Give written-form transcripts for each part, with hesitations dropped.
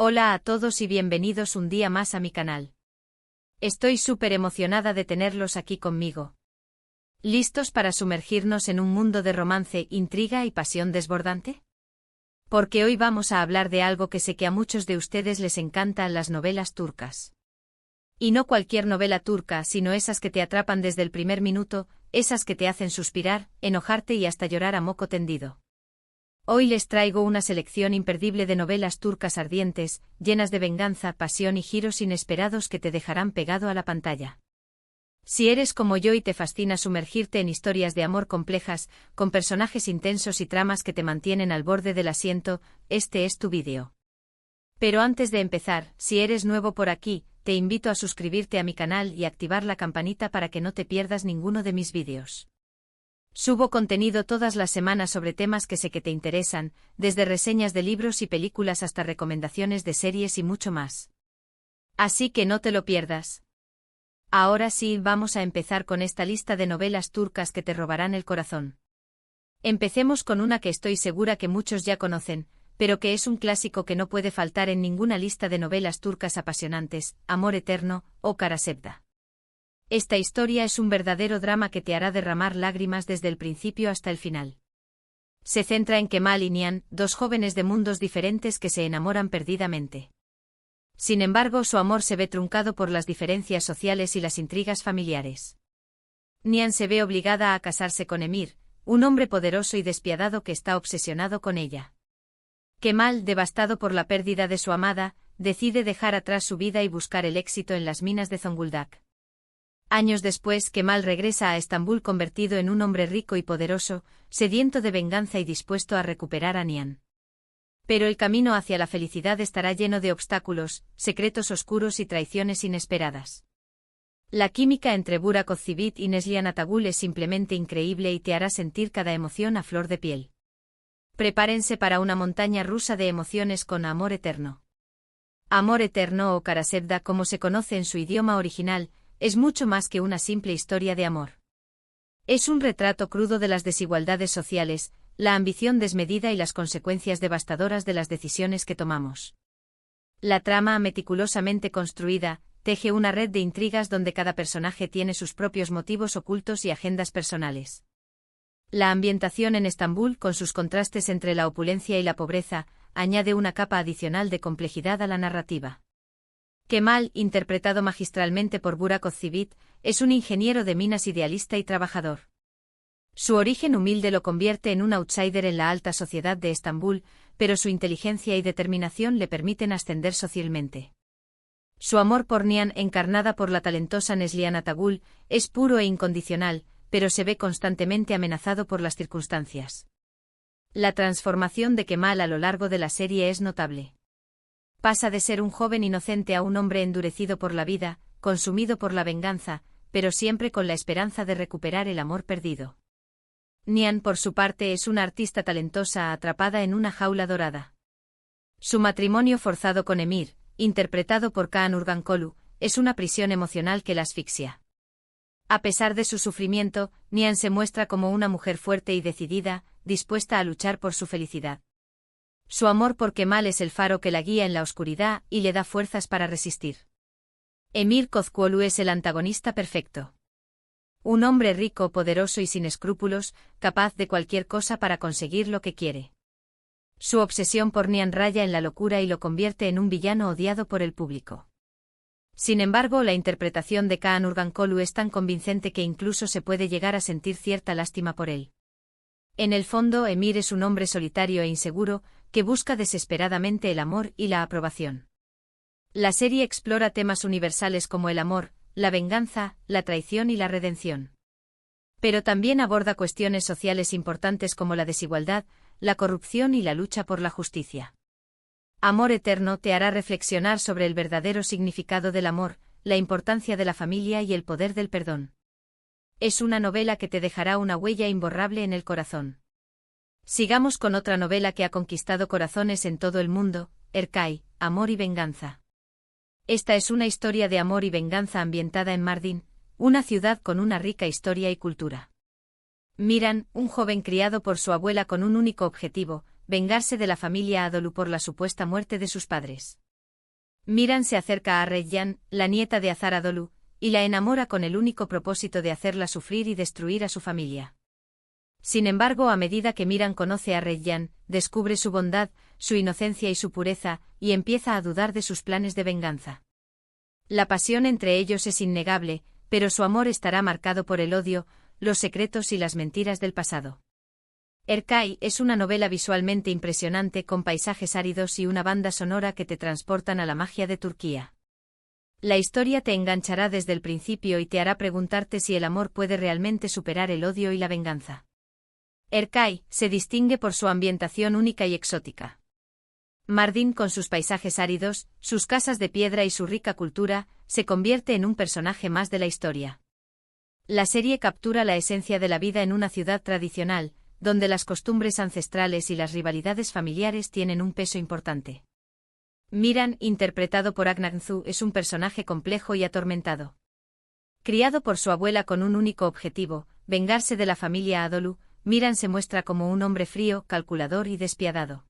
Hola a todos y bienvenidos un día más a mi canal. Estoy súper emocionada de tenerlos aquí conmigo. ¿Listos para sumergirnos en un mundo de romance, intriga y pasión desbordante? Porque hoy vamos a hablar de algo que sé que a muchos de ustedes les encantan: las novelas turcas. Y no cualquier novela turca, sino esas que te atrapan desde el primer minuto, esas que te hacen suspirar, enojarte y hasta llorar a moco tendido. Hoy les traigo una selección imperdible de novelas turcas ardientes, llenas de venganza, pasión y giros inesperados que te dejarán pegado a la pantalla. Si eres como yo y te fascina sumergirte en historias de amor complejas, con personajes intensos y tramas que te mantienen al borde del asiento, este es tu vídeo. Pero antes de empezar, si eres nuevo por aquí, te invito a suscribirte a mi canal y activar la campanita para que no te pierdas ninguno de mis vídeos. Subo contenido todas las semanas sobre temas que sé que te interesan, desde reseñas de libros y películas hasta recomendaciones de series y mucho más. Así que no te lo pierdas. Ahora sí, vamos a empezar con esta lista de novelas turcas que te robarán el corazón. Empecemos con una que estoy segura que muchos ya conocen, pero que es un clásico que no puede faltar en ninguna lista de novelas turcas apasionantes: Amor Eterno, o Kara Sevda. Esta historia es un verdadero drama que te hará derramar lágrimas desde el principio hasta el final. Se centra en Kemal y Nihan, dos jóvenes de mundos diferentes que se enamoran perdidamente. Sin embargo, su amor se ve truncado por las diferencias sociales y las intrigas familiares. Nihan se ve obligada a casarse con Emir, un hombre poderoso y despiadado que está obsesionado con ella. Kemal, devastado por la pérdida de su amada, decide dejar atrás su vida y buscar el éxito en las minas de Zonguldak. Años después, Kemal regresa a Estambul convertido en un hombre rico y poderoso, sediento de venganza y dispuesto a recuperar a Nihan. Pero el camino hacia la felicidad estará lleno de obstáculos, secretos oscuros y traiciones inesperadas. La química entre Burak Özçivit y Neslihan Atagul es simplemente increíble y te hará sentir cada emoción a flor de piel. Prepárense para una montaña rusa de emociones con Amor Eterno. Amor Eterno, o Kara Sevda como se conoce en su idioma original, es mucho más que una simple historia de amor. Es un retrato crudo de las desigualdades sociales, la ambición desmedida y las consecuencias devastadoras de las decisiones que tomamos. La trama, meticulosamente construida, teje una red de intrigas donde cada personaje tiene sus propios motivos ocultos y agendas personales. La ambientación en Estambul, con sus contrastes entre la opulencia y la pobreza, añade una capa adicional de complejidad a la narrativa. Kemal, interpretado magistralmente por Burak Özçivit, es un ingeniero de minas idealista y trabajador. Su origen humilde lo convierte en un outsider en la alta sociedad de Estambul, pero su inteligencia y determinación le permiten ascender socialmente. Su amor por Nihan, encarnada por la talentosa Neslihan Atagul, es puro e incondicional, pero se ve constantemente amenazado por las circunstancias. La transformación de Kemal a lo largo de la serie es notable. Pasa de ser un joven inocente a un hombre endurecido por la vida, consumido por la venganza, pero siempre con la esperanza de recuperar el amor perdido. Nihan, por su parte, es una artista talentosa atrapada en una jaula dorada. Su matrimonio forzado con Emir, interpretado por Kaan Urgankolu, es una prisión emocional que la asfixia. A pesar de su sufrimiento, Nihan se muestra como una mujer fuerte y decidida, dispuesta a luchar por su felicidad. Su amor por Kemal es el faro que la guía en la oscuridad y le da fuerzas para resistir. Emir Kozcuoglu es el antagonista perfecto. Un hombre rico, poderoso y sin escrúpulos, capaz de cualquier cosa para conseguir lo que quiere. Su obsesión por Nihan raya en la locura y lo convierte en un villano odiado por el público. Sin embargo, la interpretación de Kaan Urgankolu es tan convincente que incluso se puede llegar a sentir cierta lástima por él. En el fondo, Emir es un hombre solitario e inseguro, que busca desesperadamente el amor y la aprobación. La serie explora temas universales como el amor, la venganza, la traición y la redención. Pero también aborda cuestiones sociales importantes como la desigualdad, la corrupción y la lucha por la justicia. Amor Eterno te hará reflexionar sobre el verdadero significado del amor, la importancia de la familia y el poder del perdón. Es una novela que te dejará una huella imborrable en el corazón. Sigamos con otra novela que ha conquistado corazones en todo el mundo: Erkay, Amor y Venganza. Esta es una historia de amor y venganza ambientada en Mardin, una ciudad con una rica historia y cultura. Miran, un joven criado por su abuela con un único objetivo: vengarse de la familia Adolu por la supuesta muerte de sus padres. Miran se acerca a Regyan, la nieta de Azar Adolu, y la enamora con el único propósito de hacerla sufrir y destruir a su familia. Sin embargo, a medida que Miran conoce a Regyan, descubre su bondad, su inocencia y su pureza, y empieza a dudar de sus planes de venganza. La pasión entre ellos es innegable, pero su amor estará marcado por el odio, los secretos y las mentiras del pasado. Erkay es una novela visualmente impresionante con paisajes áridos y una banda sonora que te transportan a la magia de Turquía. La historia te enganchará desde el principio y te hará preguntarte si el amor puede realmente superar el odio y la venganza. Erkay se distingue por su ambientación única y exótica. Mardin, con sus paisajes áridos, sus casas de piedra y su rica cultura, se convierte en un personaje más de la historia. La serie captura la esencia de la vida en una ciudad tradicional, donde las costumbres ancestrales y las rivalidades familiares tienen un peso importante. Miran, interpretado por Aknagzu, es un personaje complejo y atormentado. Criado por su abuela con un único objetivo, vengarse de la familia Adolu, Miran se muestra como un hombre frío, calculador y despiadado.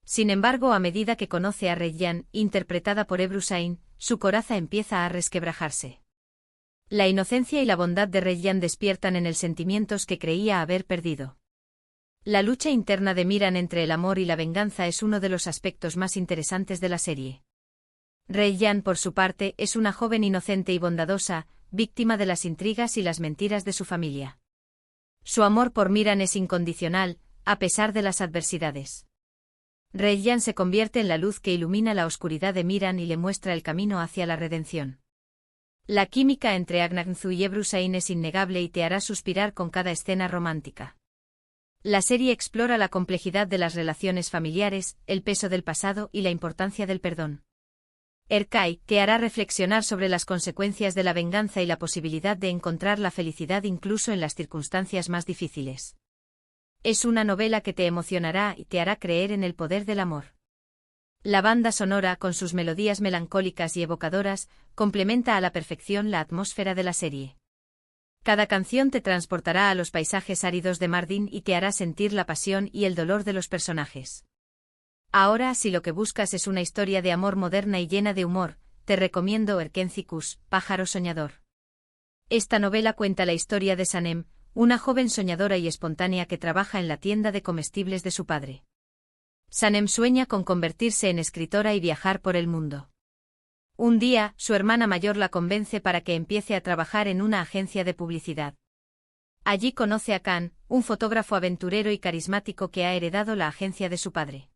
Sin embargo, a medida que conoce a Regyan, interpretada por Ebru Şahin, su coraza empieza a resquebrajarse. La inocencia y la bondad de Regyan despiertan en él sentimientos que creía haber perdido. La lucha interna de Miran entre el amor y la venganza es uno de los aspectos más interesantes de la serie. Regyan, por su parte, es una joven inocente y bondadosa, víctima de las intrigas y las mentiras de su familia. Su amor por Miran es incondicional, a pesar de las adversidades. Regyan se convierte en la luz que ilumina la oscuridad de Miran y le muestra el camino hacia la redención. La química entre Aknagzu y Ebru Şahin es innegable y te hará suspirar con cada escena romántica. La serie explora la complejidad de las relaciones familiares, el peso del pasado y la importancia del perdón. Erkay te hará reflexionar sobre las consecuencias de la venganza y la posibilidad de encontrar la felicidad incluso en las circunstancias más difíciles. Es una novela que te emocionará y te hará creer en el poder del amor. La banda sonora, con sus melodías melancólicas y evocadoras, complementa a la perfección la atmósfera de la serie. Cada canción te transportará a los paisajes áridos de Mardin y te hará sentir la pasión y el dolor de los personajes. Ahora, si lo que buscas es una historia de amor moderna y llena de humor, te recomiendo Erkenci Kuş, Pájaro Soñador. Esta novela cuenta la historia de Sanem, una joven soñadora y espontánea que trabaja en la tienda de comestibles de su padre. Sanem sueña con convertirse en escritora y viajar por el mundo. Un día, su hermana mayor la convence para que empiece a trabajar en una agencia de publicidad. Allí conoce a Khan, un fotógrafo aventurero y carismático que ha heredado la agencia de su padre.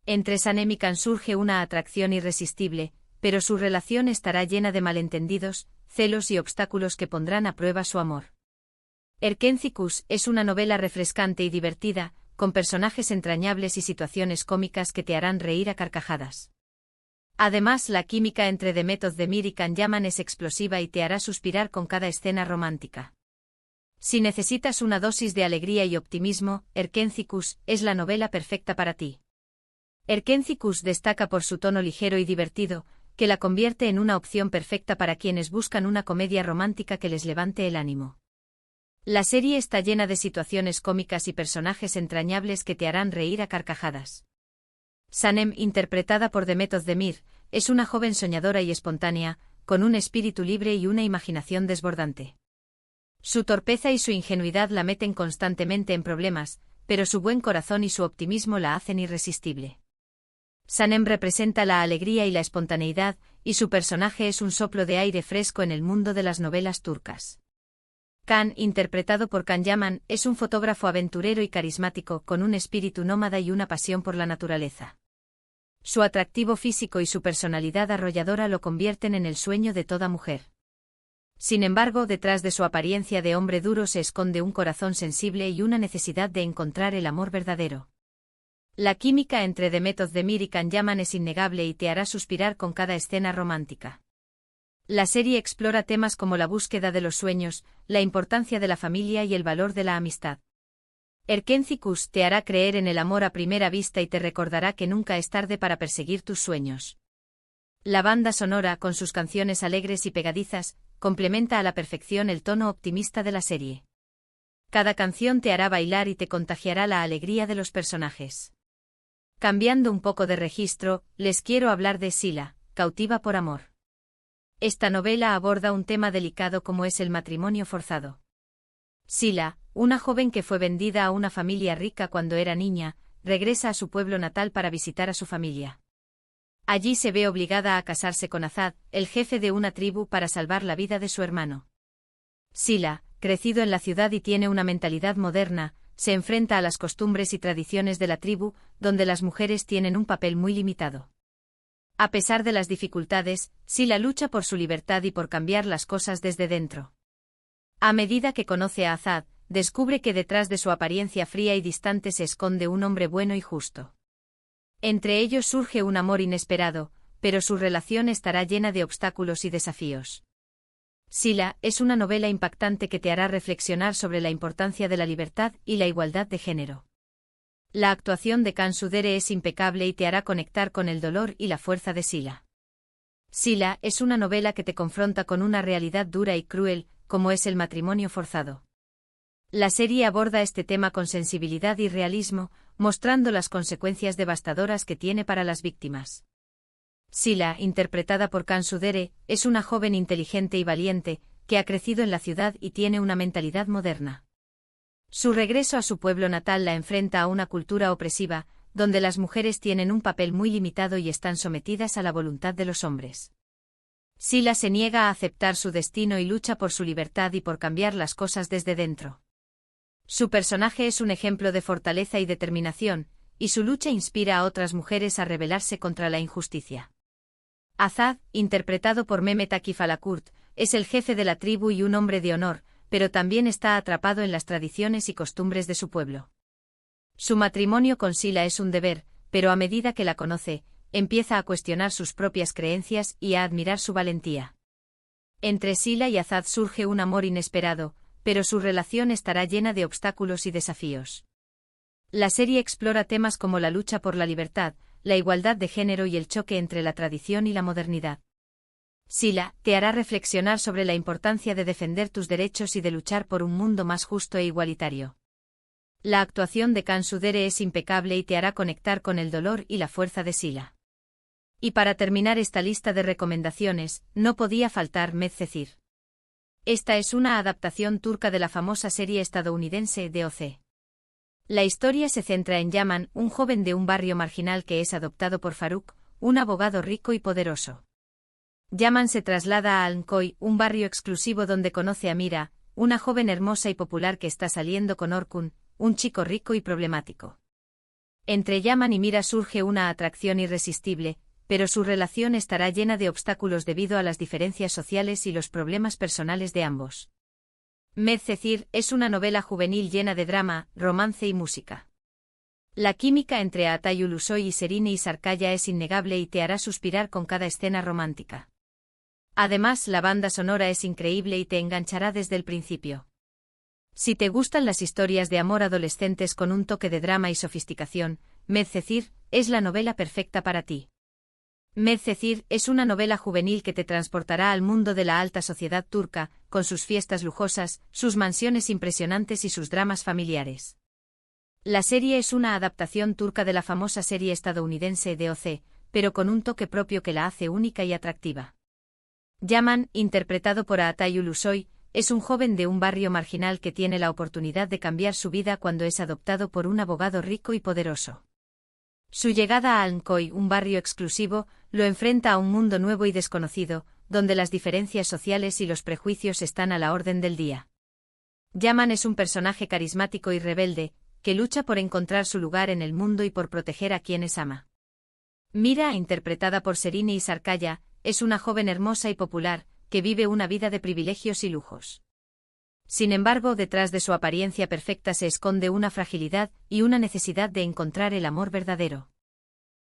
Entre Sanem y Khan surge una atracción irresistible, pero su relación estará llena de malentendidos, celos y obstáculos que pondrán a prueba su amor. Erkenci Kuş es una novela refrescante y divertida, con personajes entrañables y situaciones cómicas que te harán reír a carcajadas. Además, la química entre Demet Özdemir y Can Yaman es explosiva y te hará suspirar con cada escena romántica. Si necesitas una dosis de alegría y optimismo, Erkenci Kuş es la novela perfecta para ti. Erkenci Kuş destaca por su tono ligero y divertido, que la convierte en una opción perfecta para quienes buscan una comedia romántica que les levante el ánimo. La serie está llena de situaciones cómicas y personajes entrañables que te harán reír a carcajadas. Sanem, interpretada por Demet Özdemir, es una joven soñadora y espontánea, con un espíritu libre y una imaginación desbordante. Su torpeza y su ingenuidad la meten constantemente en problemas, pero su buen corazón y su optimismo la hacen irresistible. Sanem representa la alegría y la espontaneidad, y su personaje es un soplo de aire fresco en el mundo de las novelas turcas. Can, interpretado por Can Yaman, es un fotógrafo aventurero y carismático con un espíritu nómada y una pasión por la naturaleza. Su atractivo físico y su personalidad arrolladora lo convierten en el sueño de toda mujer. Sin embargo, detrás de su apariencia de hombre duro se esconde un corazón sensible y una necesidad de encontrar el amor verdadero. La química entre Demet Özdemir y Can Yaman es innegable y te hará suspirar con cada escena romántica. La serie explora temas como la búsqueda de los sueños, la importancia de la familia y el valor de la amistad. Erkenci Kuş te hará creer en el amor a primera vista y te recordará que nunca es tarde para perseguir tus sueños. La banda sonora, con sus canciones alegres y pegadizas, complementa a la perfección el tono optimista de la serie. Cada canción te hará bailar y te contagiará la alegría de los personajes. Cambiando un poco de registro, les quiero hablar de Sila, cautiva por amor. Esta novela aborda un tema delicado como es el matrimonio forzado. Sila, una joven que fue vendida a una familia rica cuando era niña, regresa a su pueblo natal para visitar a su familia. Allí se ve obligada a casarse con Azad, el jefe de una tribu, para salvar la vida de su hermano. Sila, crecido en la ciudad y tiene una mentalidad moderna, se enfrenta a las costumbres y tradiciones de la tribu, donde las mujeres tienen un papel muy limitado. A pesar de las dificultades, Sila lucha por su libertad y por cambiar las cosas desde dentro. A medida que conoce a Azad, descubre que detrás de su apariencia fría y distante se esconde un hombre bueno y justo. Entre ellos surge un amor inesperado, pero su relación estará llena de obstáculos y desafíos. Sila es una novela impactante que te hará reflexionar sobre la importancia de la libertad y la igualdad de género. La actuación de Kan Sudere es impecable y te hará conectar con el dolor y la fuerza de Sila. Sila es una novela que te confronta con una realidad dura y cruel, como es el matrimonio forzado. La serie aborda este tema con sensibilidad y realismo, mostrando las consecuencias devastadoras que tiene para las víctimas. Sila, interpretada por Kan Sudere, es una joven inteligente y valiente, que ha crecido en la ciudad y tiene una mentalidad moderna. Su regreso a su pueblo natal la enfrenta a una cultura opresiva, donde las mujeres tienen un papel muy limitado y están sometidas a la voluntad de los hombres. Sila se niega a aceptar su destino y lucha por su libertad y por cambiar las cosas desde dentro. Su personaje es un ejemplo de fortaleza y determinación, y su lucha inspira a otras mujeres a rebelarse contra la injusticia. Azad, interpretado por Mehmet Akif Alakurt, es el jefe de la tribu y un hombre de honor, pero también está atrapado en las tradiciones y costumbres de su pueblo. Su matrimonio con Sila es un deber, pero a medida que la conoce, empieza a cuestionar sus propias creencias y a admirar su valentía. Entre Sila y Azad surge un amor inesperado, pero su relación estará llena de obstáculos y desafíos. La serie explora temas como la lucha por la libertad, la igualdad de género y el choque entre la tradición y la modernidad. Sila te hará reflexionar sobre la importancia de defender tus derechos y de luchar por un mundo más justo e igualitario. La actuación de Kan Sudere es impecable y te hará conectar con el dolor y la fuerza de Sila. Y para terminar esta lista de recomendaciones, no podía faltar Medcezir. Esta es una adaptación turca de la famosa serie estadounidense DOC. La historia se centra en Yaman, un joven de un barrio marginal que es adoptado por Faruk, un abogado rico y poderoso. Yaman se traslada a Alnkoy, un barrio exclusivo donde conoce a Mira, una joven hermosa y popular que está saliendo con Orkun, un chico rico y problemático. Entre Yaman y Mira surge una atracción irresistible, pero su relación estará llena de obstáculos debido a las diferencias sociales y los problemas personales de ambos. Medcezir es una novela juvenil llena de drama, romance y música. La química entre Atay Ulusoy y Serine Sarkaya es innegable y te hará suspirar con cada escena romántica. Además, la banda sonora es increíble y te enganchará desde el principio. Si te gustan las historias de amor adolescentes con un toque de drama y sofisticación, Medcezir es la novela perfecta para ti. Medcezir es una novela juvenil que te transportará al mundo de la alta sociedad turca, con sus fiestas lujosas, sus mansiones impresionantes y sus dramas familiares. La serie es una adaptación turca de la famosa serie estadounidense DOC, pero con un toque propio que la hace única y atractiva. Yaman, interpretado por Atay Ulusoy, es un joven de un barrio marginal que tiene la oportunidad de cambiar su vida cuando es adoptado por un abogado rico y poderoso. Su llegada a Alnkoy, un barrio exclusivo, lo enfrenta a un mundo nuevo y desconocido, donde las diferencias sociales y los prejuicios están a la orden del día. Yaman es un personaje carismático y rebelde, que lucha por encontrar su lugar en el mundo y por proteger a quienes ama. Mira, interpretada por Serine Sarkaya, es una joven hermosa y popular, que vive una vida de privilegios y lujos. Sin embargo, detrás de su apariencia perfecta se esconde una fragilidad y una necesidad de encontrar el amor verdadero.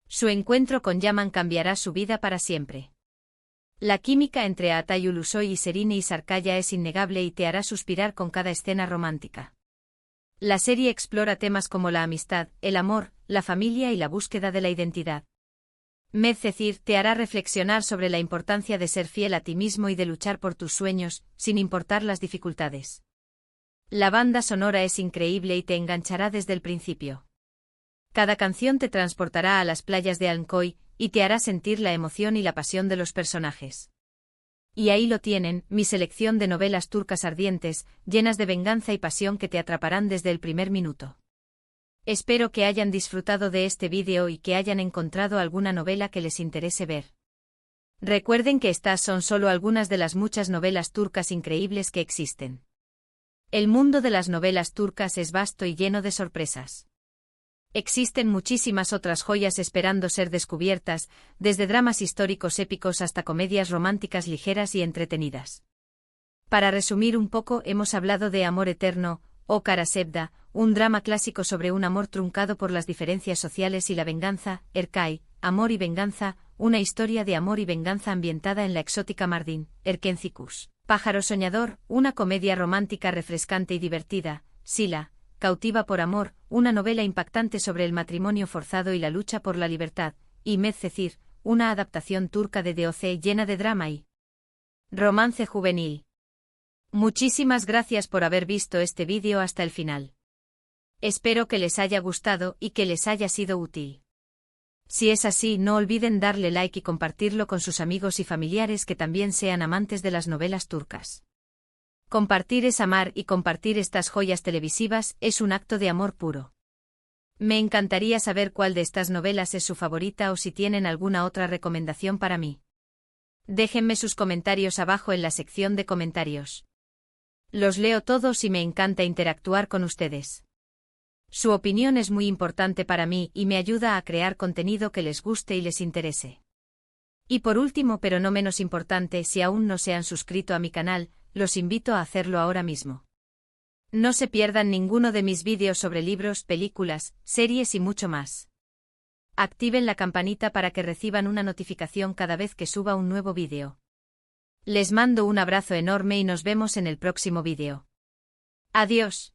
Su encuentro con Yaman cambiará su vida para siempre. La química entre Atay Ulusoy y Serine Sarkaya es innegable y te hará suspirar con cada escena romántica. La serie explora temas como la amistad, el amor, la familia y la búsqueda de la identidad. Medcezir te hará reflexionar sobre la importancia de ser fiel a ti mismo y de luchar por tus sueños, sin importar las dificultades. La banda sonora es increíble y te enganchará desde el principio. Cada canción te transportará a las playas de Alnkoy, y te hará sentir la emoción y la pasión de los personajes. Y ahí lo tienen, mi selección de novelas turcas ardientes, llenas de venganza y pasión que te atraparán desde el primer minuto. Espero que hayan disfrutado de este vídeo y que hayan encontrado alguna novela que les interese ver. Recuerden que estas son solo algunas de las muchas novelas turcas increíbles que existen. El mundo de las novelas turcas es vasto y lleno de sorpresas. Existen muchísimas otras joyas esperando ser descubiertas, desde dramas históricos épicos hasta comedias románticas ligeras y entretenidas. Para resumir un poco, hemos hablado de Amor Eterno, o Kara Sevda, un drama clásico sobre un amor truncado por las diferencias sociales y la venganza, Erkay, Amor y Venganza, una historia de amor y venganza ambientada en la exótica Mardin, Erkencikus, Pájaro Soñador, una comedia romántica refrescante y divertida, Sila, Cautiva por Amor, una novela impactante sobre el matrimonio forzado y la lucha por la libertad, y Medcezir, una adaptación turca de DOC llena de drama y romance juvenil. Muchísimas gracias por haber visto este vídeo hasta el final. Espero que les haya gustado y que les haya sido útil. Si es así, no olviden darle like y compartirlo con sus amigos y familiares que también sean amantes de las novelas turcas. Compartir es amar y compartir estas joyas televisivas es un acto de amor puro. Me encantaría saber cuál de estas novelas es su favorita o si tienen alguna otra recomendación para mí. Déjenme sus comentarios abajo en la sección de comentarios. Los leo todos y me encanta interactuar con ustedes. Su opinión es muy importante para mí y me ayuda a crear contenido que les guste y les interese. Y por último, pero no menos importante, si aún no se han suscrito a mi canal, los invito a hacerlo ahora mismo. No se pierdan ninguno de mis vídeos sobre libros, películas, series y mucho más. Activen la campanita para que reciban una notificación cada vez que suba un nuevo vídeo. Les mando un abrazo enorme y nos vemos en el próximo vídeo. Adiós.